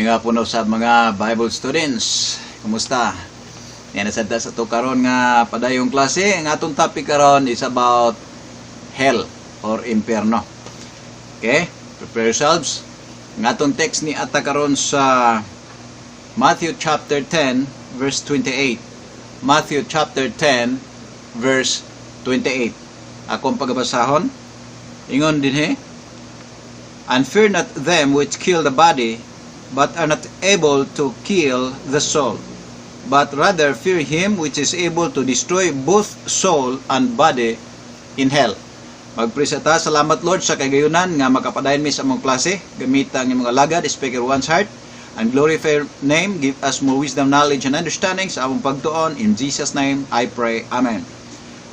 May nga puno sa mga Bible students. Kumusta? Yan nasadta sa to karon nga padayong klase. Ang atong topic karon is about hell or impierno. Okay? Prepare yourselves. Ang atong text ni ata karon sa Matthew chapter 10 verse 28. Matthew chapter 10 verse 28. Akong pagbasahon. Ingon dinhi, and fear not them which kill the body, but are not able to kill the soul, but rather fear him which is able to destroy both soul and body in hell. Magpray ta, salamat Lord sa kagayunan nga makapadayon mi sa among klase, gamit ang mga lagad, speaker one's heart, and glorify your name, give us more wisdom, knowledge, and understanding sa among pagtuon. In Jesus' name, I pray. Amen.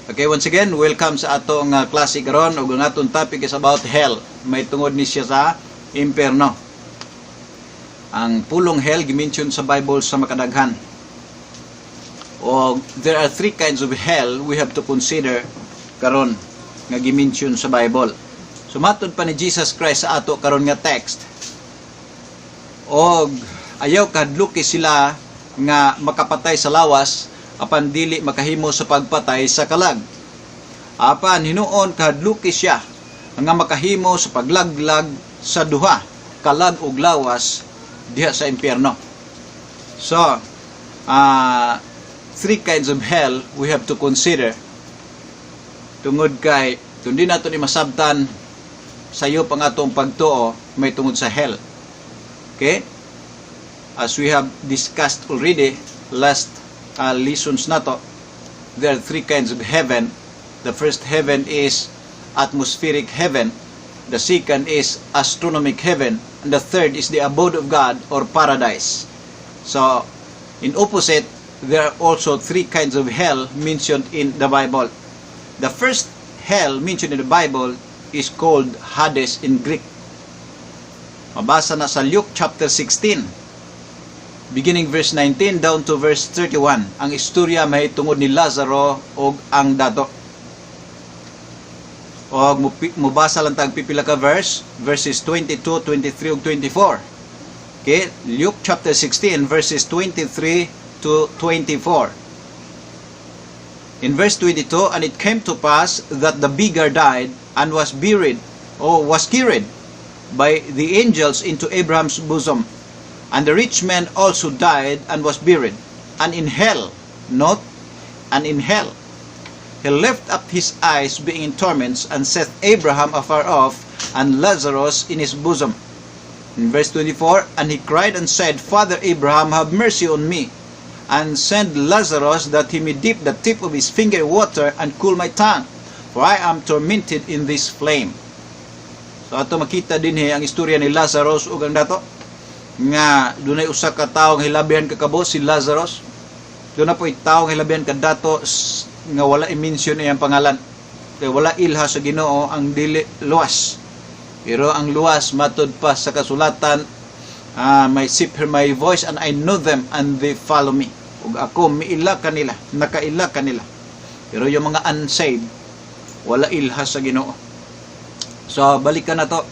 Okay, once again, welcome sa atong klase karon ug ang atong topic is about hell. May tungod ni siya sa impierno. Ang pulong hell gimention sa Bible sa makadaghan. O there are three kinds of hell we have to consider karon nga gimention sa Bible. Sumatod pa ni Jesus Christ sa ato karon nga text. Og ayaw kadluki sila nga makapatay sa lawas apan dili makahimo sa pagpatay sa kalag. Apan hinuon kadluki siya nga makahimo sa paglaglag sa duha, kalag ug lawas diha sa impierno. So, three kinds of hell we have to consider. Tungod kay kundi nato ni masabtan sayo pang atong pagtuo may tungod sa hell. Okay? As we have discussed already last lessons nato, there are three kinds of heaven. The first heaven is atmospheric heaven, the second is astronomic heaven, and the third is the abode of God or paradise. So in opposite, there are also three kinds of hell mentioned in the Bible. The first hell mentioned in the Bible is called Hades in Greek. Mabasa na sa Luke chapter 16 beginning verse 19 down to verse 31. Ang istorya may tungod ni Lazaro og ang dato. Og mubasa lang tag pipila ka verses 22, 23 ug 24. Okay, Luke chapter 16 verses 23 to 24. In verse 22, and it came to pass that the beggar died and was buried or was carried by the angels into Abraham's bosom. And the rich man also died and was buried. And in hell, note, and in hell, he lifted up his eyes being in torments, and set Abraham afar off, and Lazarus in his bosom. In verse 24, and he cried and said, Father Abraham, have mercy on me, and send Lazarus that he may dip the tip of his finger in water, and cool my tongue, for I am tormented in this flame. So ato makita din ang istorya ni Lazarus ug ang dato nga dunay usa ka tawo nga hilabihan kakabos si Lazarus. Doon na po tawo nga hilabihan kadato nga wala i-mention iyang pangalan. Kay wala ilha sa Ginoo ang dili luwas. Pero ang luwas matud pa sa kasulatan, my sheep hear my voice and I know them and they follow me. Ug ako miila kanila, nakaila kanila. Pero yung mga unsaved wala ilha sa Ginoo. So balikan na to.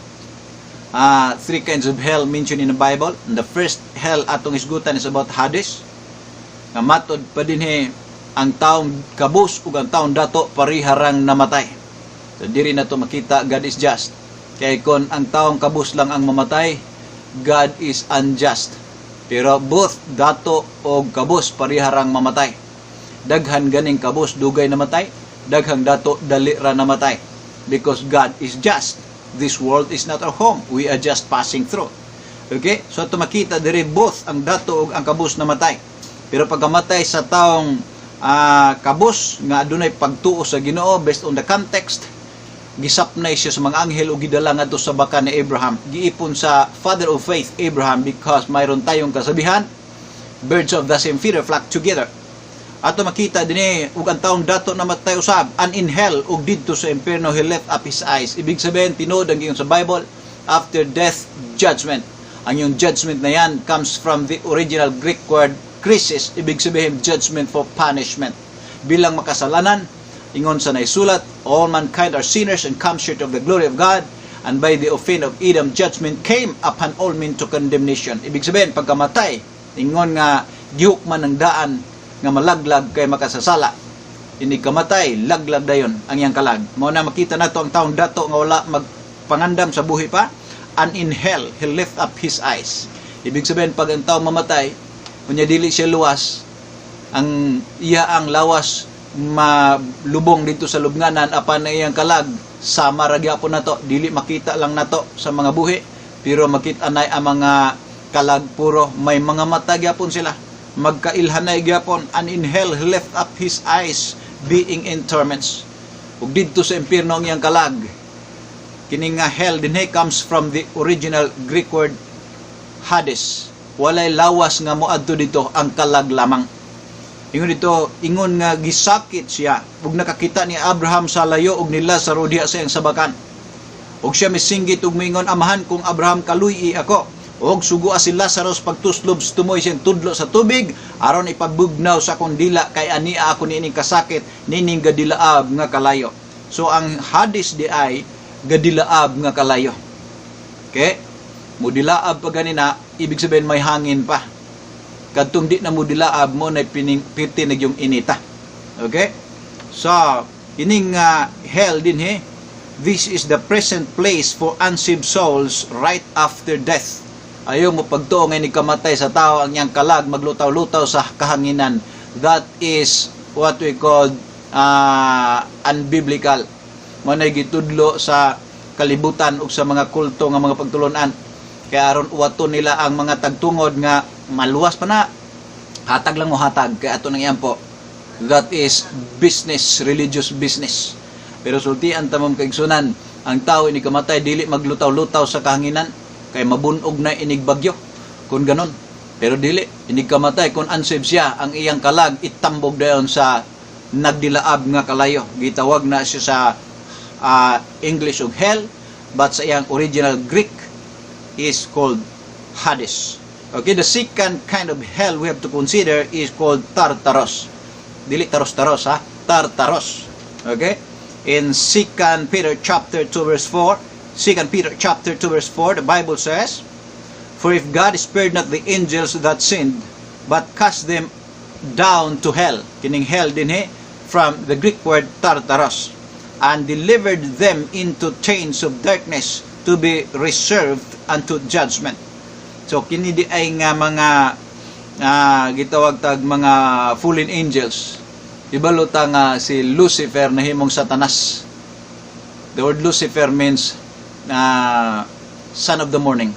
Three kinds of hell mentioned in the Bible. And the first hell atong isgutan is about Hades. Nga matod pa dinhi ang taong kabus ug ang taong dato pariharang namatay. So diri na to makita God is just. Kay kon ang taong kabus lang ang mamatay, God is unjust. Pero both dato ug kabus pariharang mamatay. Daghan ganing kabus dugay namatay, daghang dato dali ra namatay. Because God is just. This world is not our home. We are just passing through. Okay? So ito makita diri both ang dato ug ang kabus namatay. Pero pagkamatay sa taong kabus nga adunay pagtuo sa Ginoo based on the context, gisapnay siya sa mga anghel ug gidala ngadto sa baka ni Abraham. Giipon sa father of faith Abraham because mayroon tayong kasabihan, birds of the same feather flock together. Ato makita dinhi ug ang taong dato namatay usab, and in hell ug didto sa impierno he left up his eyes. Ibig sabihin tinuod ang giyon sa Bible, after death judgment. Ang yung judgment na yan comes from the original Greek word krisis. Ibig sabihin judgment for punishment. Bilang makasalanan, ingon sa naisulat, all mankind are sinners and come short of the glory of God, And by the offense of Adam, judgment came upon all men to condemnation. Ibig sabihin, pagkamatay, ingon nga, gihuk man ang daan, nga malaglag kay makasasala. Ini kamatay, laglag dayon ang iyang kalag. Mao na makita nato ang taong dato nga wala magpangandam sa buhi pa. And in hell, he lift up his eyes. Ibig sabihin, pag ang taong mamatay, kunya dili siya luwas, ang iya ang lawas malubong dito sa lubnganan, apan na iyang kalag, sa maragyapon nato, dili makita lang nato sa mga buhi, pero makita na ang mga kalag puro, may mga mata gyapon sila, magkailhanay gyapon, and in hell, he lift up his eyes, being in torments. Ug dito sa impyerno ang iyang kalag, kini nga hell dinhi comes from the original Greek word Hades. Walay lawas nga moadto dito, ang kalag lamang. Ingon dito, ingon nga gisakit siya ug nakakita ni Abraham sa layo ug ni Lazaro diha sa iyang sabakan. Ug siya misinggit ug moingon, amahan kung Abraham, kaluy ako. Og sugua si Lazarus pagtuslob tumoy siyang tudlo sa tubig aron ipagbugnaw sa akong dila, kay ania ako niining kasakit nining gadilaab nga kalayo. So ang Hades di ay gadilaab nga kalayo. Okay? Mudilaab pa ganina, ibig sabihin may hangin pa. Kadtong di na mudilaab mo na pitinig yung inita. Okay? So, ining hell din this is the present place for unsaved souls right after death. Ayaw mo pagtuo ngay ni kamatay sa tao, ang iyang kalag maglutaw-lutaw sa kahanginan. That is what we call unbiblical. Manay gitudlo sa kalibutan ug sa mga kulto nga mga pagtulunan. Kaya aron uwaton nila ang mga tagtungod nga maluwas pa na. Hatag lang mo hatag. Kaya ato nang iyan po. That is business, religious business. Pero sultian tamang kaigsunan, ang tao ini kamatay dili maglutaw-lutaw sa kahanginan. Kaya mabunog na inig bagyo. Kung ganon. Pero dili, inig kamatay. Kung unsaved siya, ang iyang kalag itambog dayon sa nagdilaab nga kalayo. Gitawag na siya sa English og hell, but sa iyang original Greek is called Hades. Okay, the second kind of hell we have to consider is called Tartaros. Dili taros-taros, Tartaros. Okay? In 2 Peter chapter 2 verse 4, 2 Peter chapter 2 verse 4, the Bible says, "For if God spared not the angels that sinned, but cast them down to hell," kining hell din from the Greek word Tartaros, "and delivered them into chains of darkness to be reserved unto judgment." So kini di ay nga mga gitawag tag mga fallen angels. Ibalota nga si Lucifer na himong Satanas. The word Lucifer means son of the morning.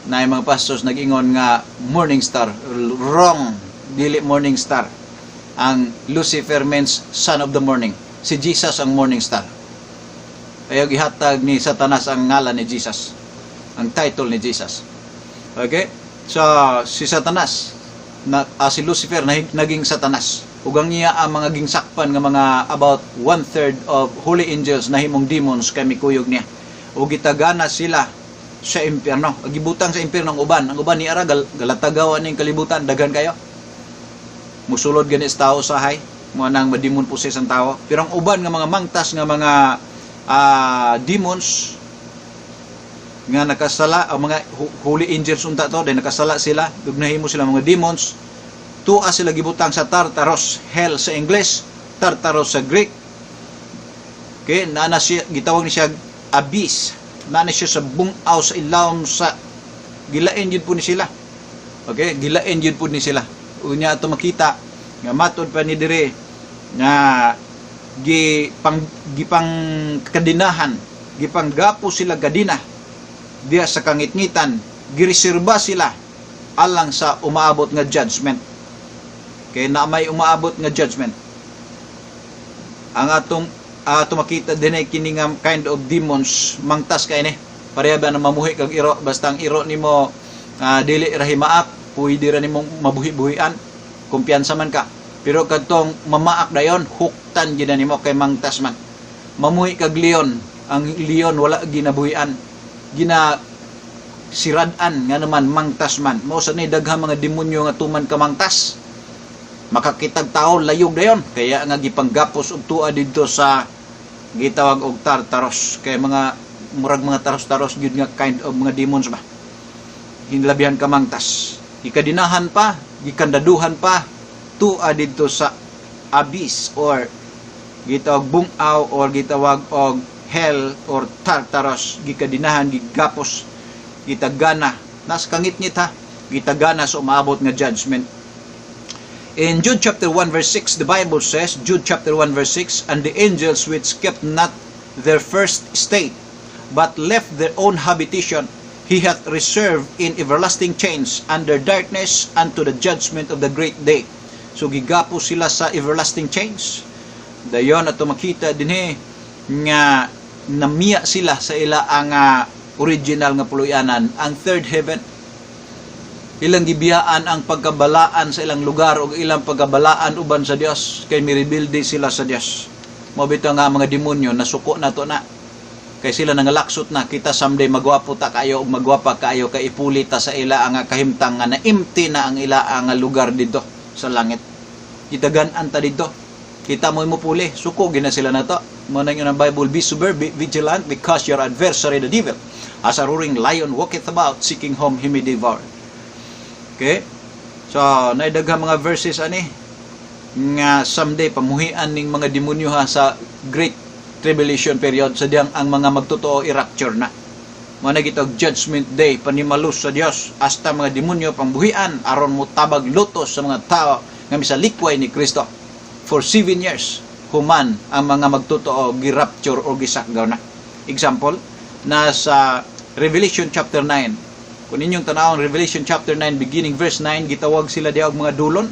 Na yung mga pastors nag-ingon nga morning star. Wrong, dili morning star. Ang Lucifer means son of the morning. Si Jesus ang morning star. Kaya gihatag ni Satanas ang ngalan ni Jesus. Ang title ni Jesus. Okay? So, si Satanas, si Lucifer, naging Satanas. Ugang niya ang mga gingsakpan nga mga about 1/3 of holy angels na himong demons kay mikuyog niya. O gitagana sila sa impyerno. Gibutang sa impyerno ang uban. Ang uban ni ara galatagawan ning kalibutan, daghan kayo. Musulod gani sa tao sahay, mo nang madimon poses ang tao. Pero ang uban nga mga mangtas nga mga demons nga nakasala, ang mga holy angels unta to, dahil nakasala sila, dugnahimo sila mga demons, tuwa sila gibutang sa Tartaros, hell sa English, Tartaros sa Greek. Okay, nana siya, gitawag ni siya abyss, nana siya sa bungaw sa ilawom sa gilain yun po ni sila. Okay, gilain yun po ni sila. Unya ato makita nga matod pa ni dire nga gipang kadinahan, gipanggapo sila gadina diya sa kangitngitan, gireserba sila alang sa umaabot nga judgment. Kaya na may umaabot nga judgment. Ang atong makita din ay kini nga kind of demons mangtas kay ni pareha ba na mamuhi kag iro, basta ang iro nimo dili ra himaak, pwede ra nimo mabuhi-buhian, kumpiyansa man ka. Pero kadtong mamaak dayon, huktan gid nimo kay mangtas man. Mamuhi kag leon, ang leon wala ginabuhian, gina siradan nga naman mangtas man. Mao sa ni daghang mga demonyo nga tuman ka mangtas. Makakitag tao layog dayon, kaya nga gipanggapos og tuwa didto sa gitawag og Tartaros. Kay mga murag mga taros-taros gyud nga kind of mga demons ba. Hinlabihan ka mangtas. Ikadinahan pa, gikandaduhan pa tuwa dito sa abyss or gitawag bungaw or gitawag og hell or Tartarus, gikadinahan, gigapos, gitagana nas kangit-ngit ha, gitagana sa umaabot nga judgment. In Jude chapter 1 verse 6, the Bible says, Jude chapter 1 verse 6, and the angels which kept not their first state, but left their own habitation, he hath reserved in everlasting chains under darkness unto the judgment of the great day. So gigapos sila sa everlasting chains. Dayon ato makita dinhi nga namiya sila sa ila ang original nga puluyanan, ang third heaven. Ilang gibiyaan ang pagkabalaan sa ilang lugar o ilang pagkabalaan uban sa Dios kay mirebilde sila sa Dios. Mao bitaw nga mga demonyo nasuko nato na. Kay sila nangalaksot na kita someday magwapo ta kayo ug magwapa kayo kay ipulita sa ila ang kahimtang nga na-empty na ang ila ang lugar dito sa langit. Itagan-an ta dito. Kita mo puli, suko gina sila nato. Mo nang yung Bible, be sober, be vigilant, because your adversary the devil, as a roaring lion walketh about, seeking whom he may devour. Okay? So, naidagha mga verses ani nga someday pamuhian ning mga demonyo ha sa great tribulation period sa diyang ang mga magtotoo i-rapture na. Mo na gitog judgment day panimalus sa Dios hasta mga demonyo pangbuhian aron mo tabag lutos sa mga tao nga misalikway ni Kristo. For 7 years human ang mga magtotoo gi-rapture o gisakgaw na. Example, nasa Revelation chapter 9. Kung inyong tanawon Revelation chapter 9 beginning verse 9, gitawag sila diha og mga dulon,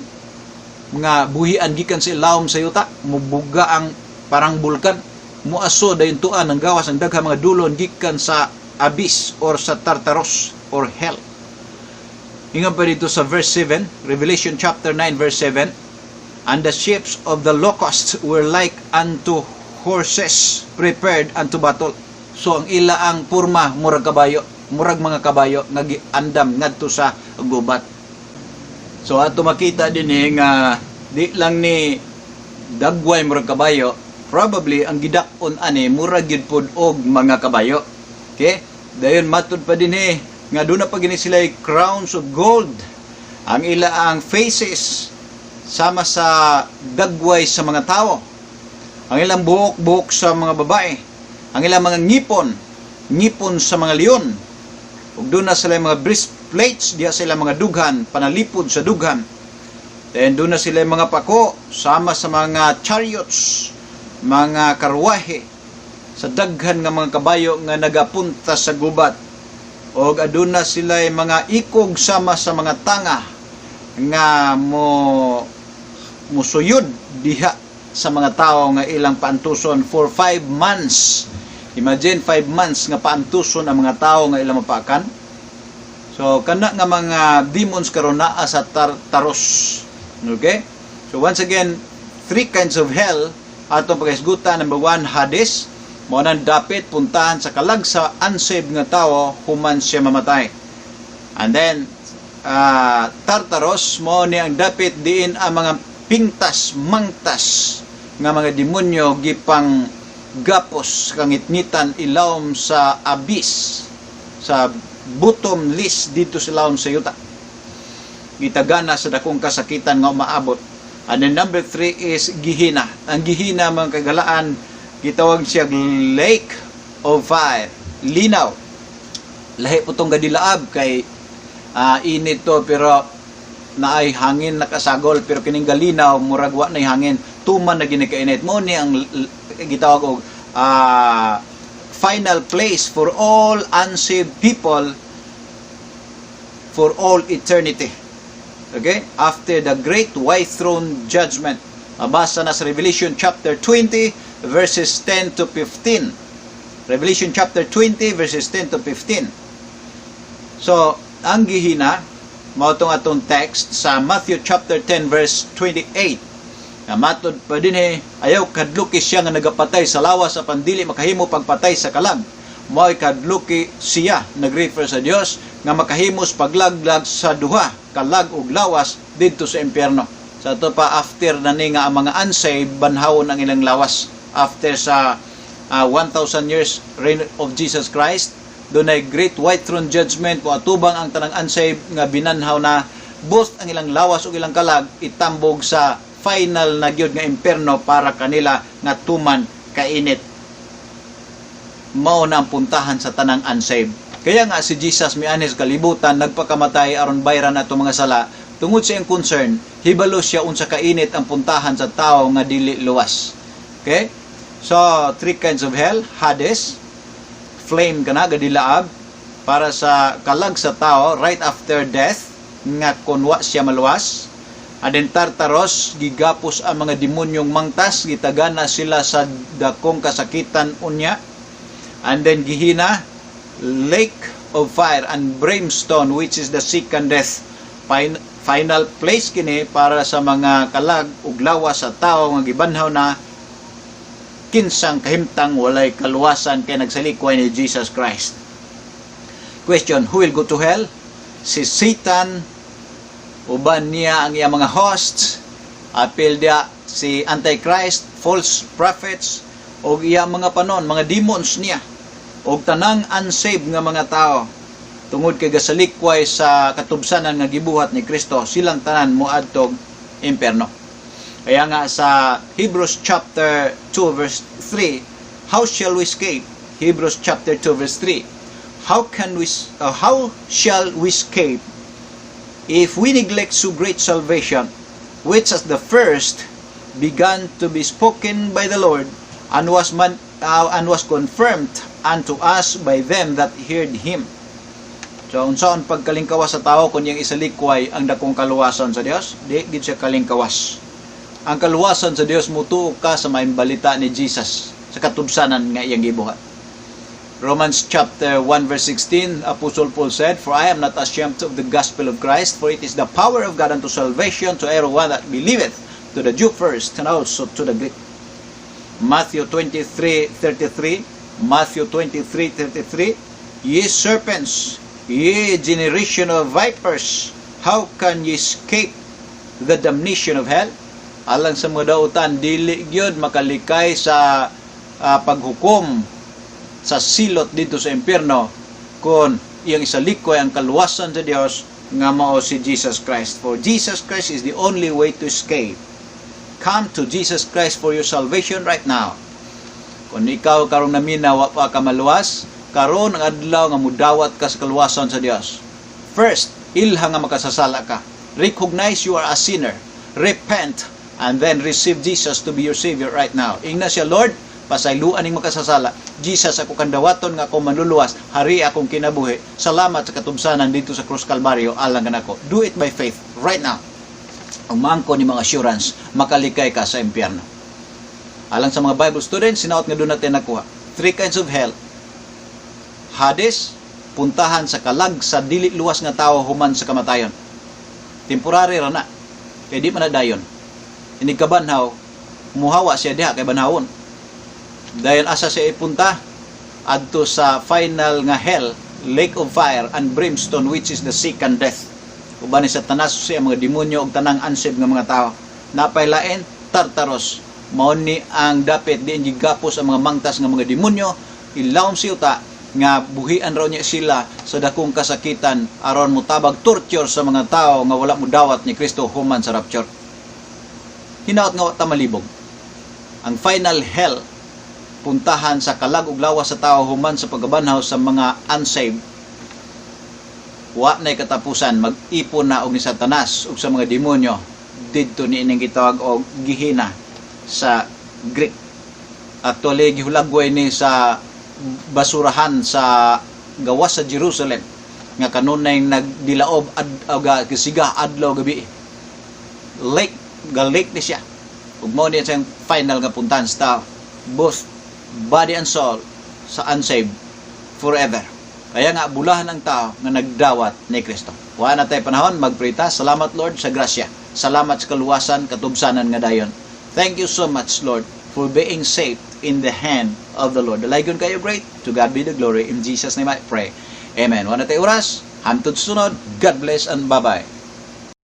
mga buhian gikan sa ilawom sa yuta, mubuga ang parang bulkan, muaso dayon tuan ang gawas ang daghang mga dulon gikan sa abyss or sa Tartarus or hell. Ingon pa dito sa verse 7, Revelation chapter 9 verse 7, and the ships of the locusts were like unto horses prepared unto battle. So ang ila ang purma murag kabayo, murag mga kabayo nga giandam ngadto sa gubat. So ato makita din nga di lang ni dagway murag kabayo, probably ang gidakon ani murag gid pod og mga kabayo. Okay? Dayon matud pa din nga doon na pa gini sila crowns of gold. Ang ila ang faces sama sa dagway sa mga tao. Ang ilang buhok sa mga babae. Ang ilang mga ngipon sa mga leon. Ug doon na sila mga breastplates, diya sila mga dughan, panalipod sa dughan. Then doon na sila mga pako, sama sa mga chariots, mga karwahe, sa daghan nga mga kabayo nga nagapunta sa gubat. O aduna sila mga ikog sama sa mga tanga nga musuyod diha sa mga tao nga ilang paantuson for 5 months. Imagine 5 months nga paantuson ang mga tao nga ilang mapakan. So kana nga mga demons karon naa sa Tartarus. Okay? So once again, 3 kinds of hell atong paghisgutan. Number 1, Hades. Mao nang dapit puntahan sa kalag sa unsaved nga tawo human siya mamatay. And then Tartarus mo ni ang dapit diin ang mga pingtas, mangtas nga mga demonyo gipang gapos kangitngitan ilawom sa abyss, sa bottom list dito sa ilawom sa yuta. Gitagana sa dakong kasakitan nga umaabot. And then number 3 is Gehenna. Ang Gehenna mga kagalaan gitawag siya Lake of Fire, linaw. Lahi po itong gadilaab kay init to pero naay hangin nakasagol pero kining galinaw murag wa nay hangin tuman na ginikainit mo ni ang gitawag og final place for all unsaved people for all eternity. Okay? After the great white throne judgment. Mabasa na sa Revelation chapter 20 verses 10 to 15. Revelation chapter 20 verses 10 to 15. So, ang Gehenna mao tong atong text sa Matthew chapter 10 verse 28. Nga matod pa din ayaw kadluki siya nga nagapatay sa lawas apan dili makahimo pagpatay sa kalag. Mao kadluki siya nagrefer sa Dios nga makahimos paglaglag sa duha kalag ug lawas didto sa impyerno. Sa ito pa after na ni nga ang mga unsaved banhawon ang ilang lawas after sa 1,000 years reign of Jesus Christ. Doon ay great white throne judgment, atubang ang tanang unsaved nga binanhaw na both ang ilang lawas o ilang kalag itambog sa final na gyud nga imperno para kanila nga tuman kainit. Mao na ang puntahan sa tanang unsaved. Kaya nga si Jesus mianis kalibutan nagpakamatay aron bayran ato mga sala. Tungod sa iyang concern, hibalo siya unsa kainit ang puntahan sa tao nga dili luwas. Okay? So, 3 kinds of hell: Hades, flame kana gadilaab para sa kalag sa tao right after death nga kunwa siya maluwas. And then Tartaros, gigapos ang mga demonyong mangtas, gitagana sila sa dakong kasakitan unya. And then Gehenna, lake of fire and brimstone, which is the second death. Final place kini para sa mga kalag ug lawas sa tao nga gibanhaw na kinsang kahimtang walay kaluwasan kay nagsalikway ni Jesus Christ. Question: who will go to hell? Si Satan, uban niya ang iyang mga hosts, apil dia si Antichrist, false prophets, o iyang mga panon, mga demons niya, o tanang unsaved nga mga tao, tungod kay gasalikway sa katubsanan nga gibuhat ni Kristo, silang tanan moadtog imperno. Kaya nga sa Hebrews chapter 2 verse 3, how shall we escape? Hebrews chapter 2 verse 3. How shall we escape if we neglect so great salvation, which as the first began to be spoken by the Lord, and was confirmed unto us by them that heard him. So, unsaon pagkalingkawas sa tao kung yung isalikway ang dakong kaluwasan sa Dios? Di gid siya kalingkawas. Ang kaluwasan sa Dios mutuo ka sa maayong balita ni Jesus sa katubsanan nga iyang gibuhat. Romans chapter 1 verse 16, Apostle Paul said, "For I am not ashamed of the gospel of Christ, for it is the power of God unto salvation to everyone that believeth, to the Jew first, and also to the Greek." Matthew 23:33, Matthew 23:33, "Ye serpents, ye generation of vipers, how can ye escape the damnation of hell?" Alang sa mga dautan, dili gyud makalikay sa paghukom sa silot dito sa impierno kung iyang isalikay ang kaluwasan sa Dios nga mao si Jesus Christ. For Jesus Christ is the only way to escape. Come to Jesus Christ for your salvation right now. Kung ikaw karong naminawa pa ka maluwas, karon ang adlaw nga mudawat ka sa kaluwasan sa Dios. First, ilha nga makasasala ka. Recognize you are a sinner. Repent and then receive Jesus to be your Savior right now. Ingna siya, Lord, pasayloan ning makasasala. Jesus, ako kandawaton nga ako manluluwas, hari akong kinabuhi. Salamat sa katubsanan dito sa Krus Kalbaryo, alang kanako. Do it by faith right now. Ang maangko ni mga assurance, makalikay ka sa impyerno. Alang sa mga Bible students, sinaot nga doon natin nakuha. 3 kinds of hell. Hades, puntahan sa kalag sa dili luwas nga tao human sa kamatayon. Temporary ra na. Kaya di man na dayon. Ini kabanhaw, muhawa siya diha kay banhawon. Dayon asa siya ipunta adto sa final nga hell, lake of fire and brimstone, which is the second death. Uban ni Satanas siya mga demonyo ug tanang unsaved nga mga tao. Napaylain Tartaros, mao ni ang dapit diin gigapos ang mga mangtas nga mga demonyo, ilawom siyuta nga buhian raw niya sila sa dakong kasakitan aron mutabag torture sa mga tao nga wala mudawat ni Kristo human sa rapture. Hinaot nga ta malibog. Ang final hell, puntahan sa kalag ug lawas sa tao human sa pagbanhaw sa mga unsaved. Wa nay katapusan, mag-ipon na og ni Satanas ug sa mga demonyo didto ni ining gitawag og Gehenna sa Greek. Actually gihulagway ni sa basurahan sa gawas sa Jerusalem nga kanunay nagdilaob kisiga adlaw gabi. Lake ni siya. Ug mao ni siyang final nga puntahan sa tao, both body and soul sa unsaved forever. Kaya nga bulahan ang tao nga nagdawat ni Kristo. Wa na tay panahon magprita. Salamat Lord sa grasya. Salamat sa kaluwasan, katubsanan nga dayon. Thank you so much Lord for being saved in the hand of the Lord. Dalaygon kayo great. To God be the glory. In Jesus name I pray. Amen. Wa na tay oras. Hantod sunod. God bless and bye-bye.